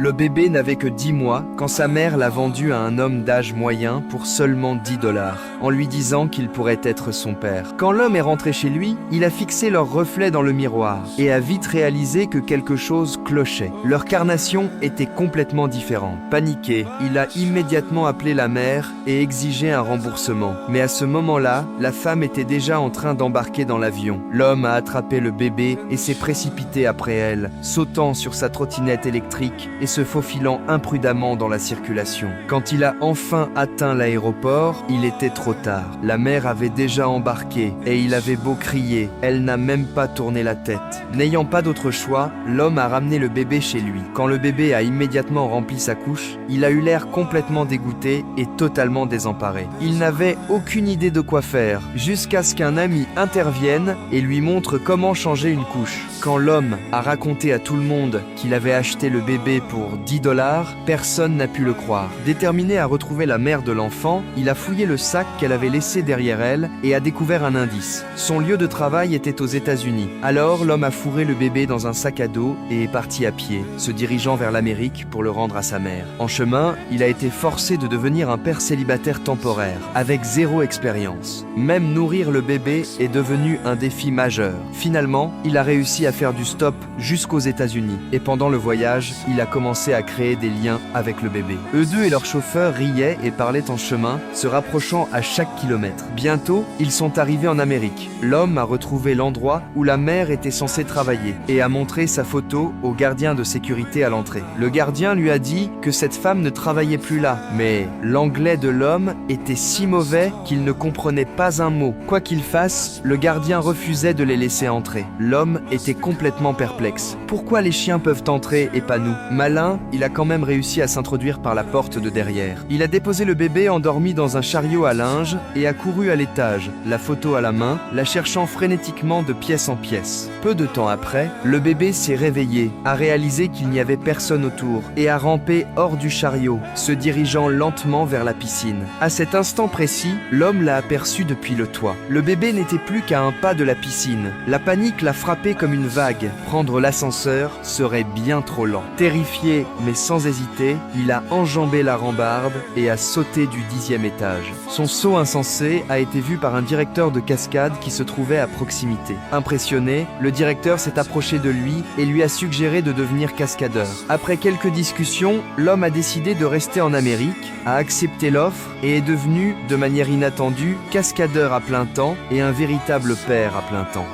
Le bébé n'avait que 10 mois quand sa mère l'a vendu à un homme d'âge moyen pour seulement 10 $, en lui disant qu'il pourrait être son père. Quand l'homme est rentré chez lui, il a fixé leur reflet dans le miroir et a vite réalisé que quelque chose clochait. Leur carnation était complètement différente. Paniqué, il a immédiatement appelé la mère et exigé un remboursement. Mais à ce moment-là, la femme était déjà en train d'embarquer dans l'avion. L'homme a attrapé le bébé et s'est précipité après elle, sautant sur sa trottinette électrique et se faufilant imprudemment dans la circulation. Quand il a enfin atteint l'aéroport, il était trop tard. La mère avait déjà embarqué et il avait beau crier, elle n'a même pas tourné la tête. N'ayant pas d'autre choix, l'homme a ramené le bébé chez lui. Quand le bébé a immédiatement rempli sa couche, il a eu l'air complètement dégoûté et totalement désemparé. Il n'avait aucune idée de quoi faire, jusqu'à ce qu'un ami intervienne et lui montre comment changer une couche. Quand l'homme a raconté à tout le monde qu'il avait acheté le bébé pour 10 $, personne n'a pu le croire. Déterminé à retrouver la mère de l'enfant, il a fouillé le sac qu'elle avait laissé derrière elle et a découvert un indice. Son lieu de travail était aux États-Unis. Alors l'homme a fourré le bébé dans un sac à dos et est parti à pied, se dirigeant vers l'Amérique pour le rendre à sa mère. En chemin, il a été forcé de devenir un père célibataire temporaire, avec 0 expérience. Même nourrir le bébé est devenu un défi majeur. Finalement, il a réussi à faire du stop jusqu'aux États-Unis et pendant le voyage, il a commencé à créer des liens avec le bébé. Eux deux et leur chauffeur riaient et parlaient en chemin, se rapprochant à chaque kilomètre. Bientôt, ils sont arrivés en Amérique. L'homme a retrouvé l'endroit où la mère était censée travailler et a montré sa photo au gardien de sécurité à l'entrée. Le gardien lui a dit que cette femme ne travaillait plus là, mais l'anglais de l'homme était si mauvais qu'il ne comprenait pas un mot. Quoi qu'il fasse, le gardien refusait de les laisser entrer. L'homme était complètement perplexe. Pourquoi les chiens peuvent entrer et pas nous? Malin, il a quand même réussi à s'introduire par la porte de derrière. Il a déposé le bébé endormi dans un chariot à linge et a couru à l'étage, la photo à la main, la cherchant frénétiquement de pièce en pièce. Peu de temps après, le bébé s'est réveillé, a réalisé qu'il n'y avait personne autour et a rampé hors du chariot, se dirigeant lentement vers la piscine. À cet instant précis, l'homme l'a aperçu depuis le toit. Le bébé n'était plus qu'à un pas de la piscine. La panique l'a frappé comme une vague. Prendre l'ascenseur serait bien trop lent. Terrifié, mais sans hésiter, il a enjambé la rambarde et a sauté du 10e étage. Son saut insensé a été vu par un directeur de cascade qui se trouvait à proximité. Impressionné, le directeur s'est approché de lui et lui a suggéré de devenir cascadeur. Après quelques discussions, l'homme a décidé de rester en Amérique, a accepté l'offre et est devenu, de manière inattendue, cascadeur à plein temps et un véritable père à plein temps.